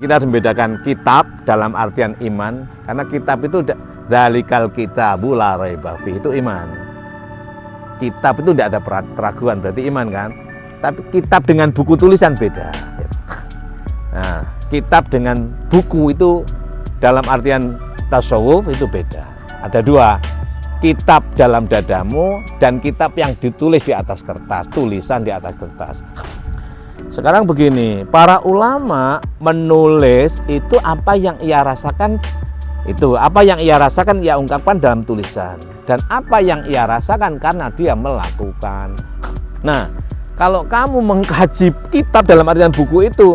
Kita harus membedakan kitab dalam artian iman, karena kitab itu dzalikal kitabu la raiba fihi, itu iman. Kitab itu tidak ada keraguan, berarti iman kan. Tapi kitab dengan buku tulisan beda. Nah, kitab dengan buku itu dalam artian tasawuf itu beda. Ada dua, kitab dalam dadamu dan kitab yang ditulis di atas kertas, tulisan di atas kertas. Sekarang begini, para ulama menulis itu apa yang ia rasakan, itu apa yang ia rasakan ia ungkapkan dalam tulisan, dan apa yang ia rasakan karena dia melakukan. Nah, kalau kamu mengkaji kitab dalam artian buku itu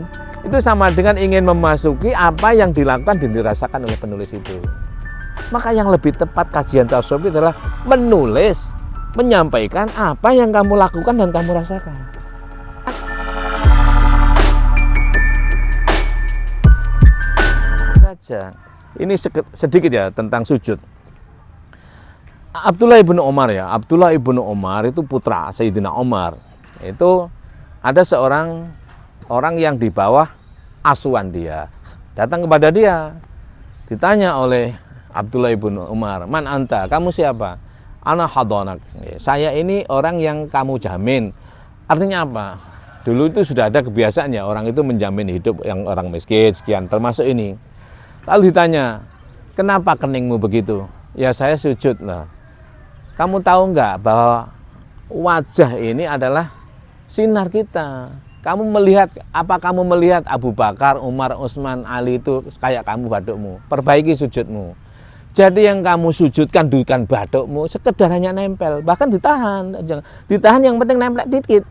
sama dengan ingin memasuki apa yang dilakukan dan dirasakan oleh penulis itu. Maka yang lebih tepat kajian tasawuf adalah menulis, menyampaikan apa yang kamu lakukan dan kamu rasakan. Ini sedikit ya tentang sujud. Abdullah ibnu Umar ya, Abdullah ibnu Umar itu putra Sayyidina Umar. Itu ada seorang orang yang di bawah asuhan dia. Datang kepada dia, ditanya oleh Abdullah ibnu Umar, "Man anta? Kamu siapa?" "Ana hadanak." "Saya ini orang yang kamu jamin." Artinya apa? Dulu itu sudah ada kebiasaan ya, orang itu menjamin hidup yang orang miskin sekian, termasuk ini. Lalu ditanya, "Kenapa keningmu begitu?" "Ya saya sujud lah." "Kamu tahu enggak bahwa wajah ini adalah sinar kita? Kamu melihat, apa kamu melihat Abu Bakar, Umar, Utsman, Ali itu kayak kamu badukmu? Perbaiki sujudmu." Jadi yang kamu sujudkan bukan badukmu, sekedar hanya nempel, bahkan ditahan yang penting nempel dikit.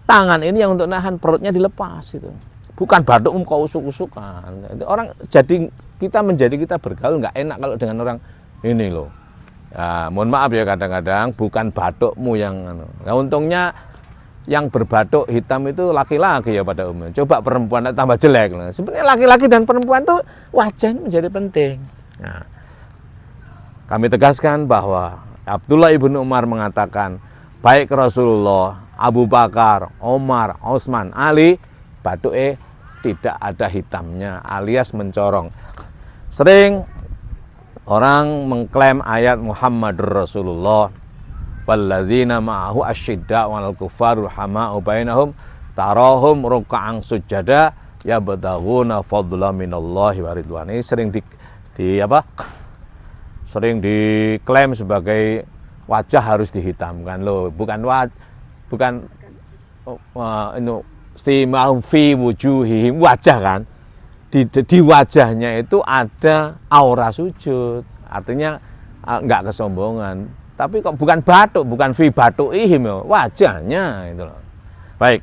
Tangan ini yang untuk nahan, perutnya dilepas itu. Bukan badukmu kau usuk-usukan. Orang jadi kita bergaul nggak enak kalau dengan orang ini loh. Ya, mohon maaf ya, kadang-kadang bukan badukmu yang nah, untungnya yang berbaduk hitam itu laki-laki ya pada umumnya. Coba perempuan tambah jelek. Nah, sebenarnya laki-laki dan perempuan tuh wajah menjadi penting. Nah, kami tegaskan bahwa Abdullah ibnu Umar mengatakan, baik Rasulullah, Abu Bakar, Umar, Utsman, Ali, baduke tidak ada hitamnya alias mencorong. Sering orang mengklaim ayat Muhammadur Rasulullah, walladzina ma'ahu asyidda wal kufaru hama'u bainahum tarahum ruk'an sujada yabtaghuna fadla minallahi wa ridwan. Ini sering sering diklaim sebagai wajah harus dihitamkan loh, bukan istima'um fi wujuhihim, wajah kan, di wajahnya itu ada aura sujud, artinya enggak kesombongan, tapi kok bukan batuk, bukan fi batuihim, wajahnya itu loh. Baik,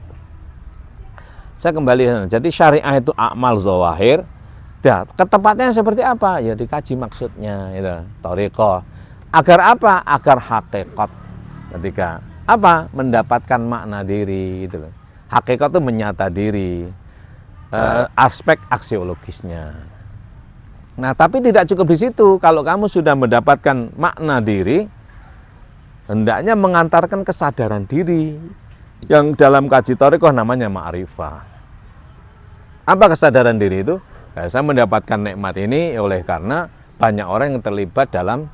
saya kembali, jadi syariah itu amal zawahir. Nah, ketepatnya seperti apa? Ya dikaji maksudnya, itu thariqah. Agar apa? Agar hakikat. Ketika apa? Mendapatkan makna diri, itu loh. Hakikat itu menyata diri, aspek aksiologisnya. Nah, tapi tidak cukup di situ. Kalau kamu sudah mendapatkan makna diri, hendaknya mengantarkan kesadaran diri, yang dalam kaji thariqah namanya ma'rifah. Apa kesadaran diri itu? Nah, saya mendapatkan nikmat ini oleh karena banyak orang yang terlibat dalam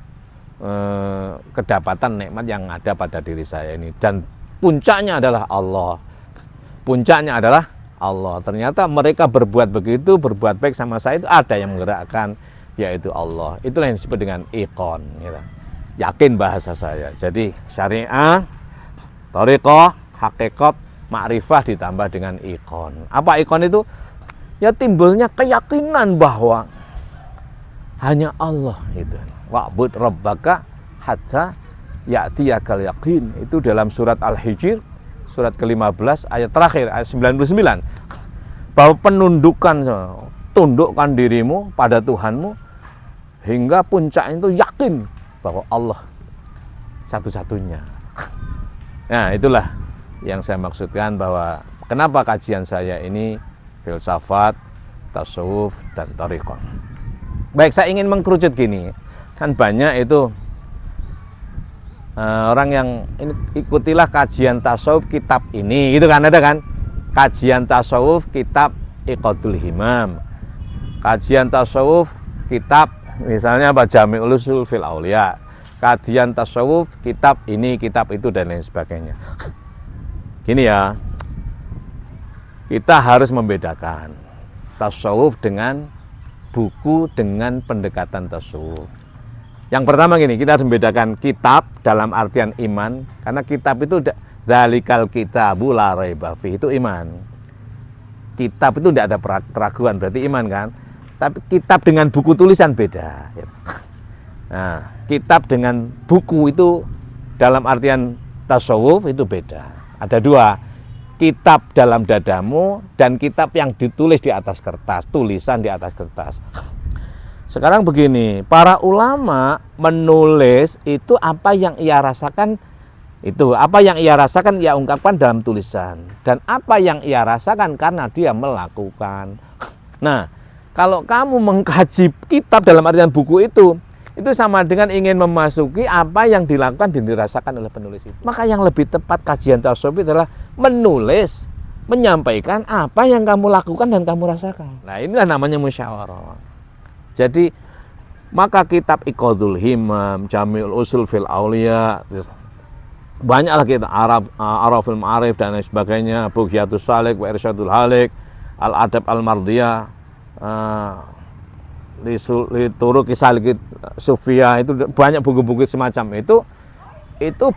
kedapatan nikmat yang ada pada diri saya ini, dan puncaknya adalah Allah. Puncaknya adalah Allah. Ternyata mereka berbuat begitu, berbuat baik sama saya itu ada yang menggerakkan, yaitu Allah. Itulah yang disebut dengan iqon. Gitu. Yakin bahasa saya. Jadi syariah, thariqah, hakikat, ma'rifah ditambah dengan iqon. Apa iqon itu? Ya timbulnya keyakinan bahwa hanya Allah itu. Wa'bud rabbaka hatta ya'tiyakal yaqin. Itu dalam surat Al-Hijr, surat ke-15 ayat terakhir, ayat 99. Bahwa penundukan, tundukkan dirimu pada Tuhanmu hingga puncaknya itu yakin bahwa Allah satu-satunya. Nah, itulah yang saya maksudkan bahwa kenapa kajian saya ini filsafat, tasawuf, dan thariqah. Baik, saya ingin mengkerucut gini. Kan banyak itu orang yang ini, ikutilah kajian tasawuf kitab ini, gitu kan, ada kan? Kajian tasawuf kitab Iqadul Himam. Kajian tasawuf kitab misalnya apa Jami'ul Usul fil Auliya. Kajian tasawuf kitab ini, kitab itu dan lain sebagainya. Gini ya. Kita harus membedakan tasawuf dengan buku dengan pendekatan tasawuf. Yang pertama gini, kita harus membedakan kitab dalam artian iman, karena kitab itu dzalikal kitabu la raiba fi, itu iman. Kitab itu tidak ada keraguan, berarti iman kan? Tapi kitab dengan buku tulisan beda. Nah, kitab dengan buku itu dalam artian tasawuf itu beda. Ada dua, kitab dalam dadamu dan kitab yang ditulis di atas kertas, tulisan di atas kertas. Sekarang begini, para ulama menulis itu apa yang ia rasakan, itu apa yang ia rasakan ia ungkapkan dalam tulisan, dan apa yang ia rasakan karena dia melakukan. Nah, kalau kamu mengkaji kitab dalam artian buku itu sama dengan ingin memasuki apa yang dilakukan dan dirasakan oleh penulis itu. Maka yang lebih tepat kajian tasawuf adalah menulis, menyampaikan apa yang kamu lakukan dan kamu rasakan. Nah, inilah namanya musyawarah. Jadi, maka kitab Iqadul Himam, Jami'ul Usul fil Auliya, banyak lagi Araful Ma'arif dan lain sebagainya, Bugyatus Salik, wa Irsyadul Halik, Al-Adab Al-Mardiyah, Lituruk Kisalik Sufia, itu banyak buku-buku semacam itu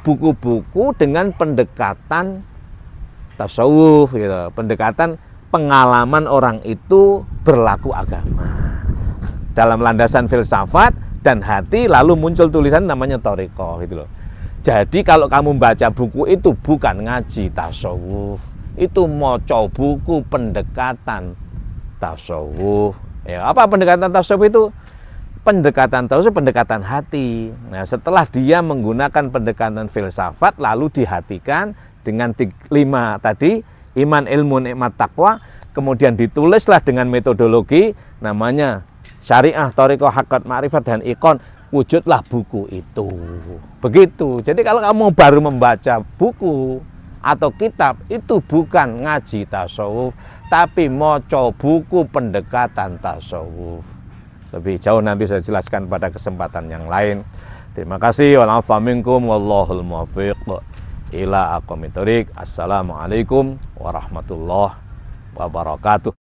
buku-buku dengan pendekatan tasawuf gitu, pendekatan pengalaman orang itu berlaku agama dalam landasan filsafat dan hati, lalu muncul tulisan namanya thariqah gitu loh. Jadi kalau kamu baca buku itu bukan ngaji tasawuf, itu maca buku pendekatan tasawuf. Ya, apa pendekatan tasawuf itu? Pendekatan tasawuf, pendekatan hati. Nah, setelah dia menggunakan pendekatan filsafat, lalu dihatikan dengan 5 tadi, iman, ilmu, nikmat, takwa, kemudian ditulislah dengan metodologi namanya syariah, thariqah, haqqat, ma'rifat, dan iqon, wujudlah buku itu. Begitu. Jadi kalau kamu baru membaca buku atau kitab, itu bukan ngaji tasawuf, tapi maca buku pendekatan tasawuf. Lebih jauh nanti saya jelaskan pada kesempatan yang lain. Terima kasih. Wa'alaikum minkum wallahul muwaffiq ila aqwamit thoriq. Assalamualaikum warahmatullahi wabarakatuh.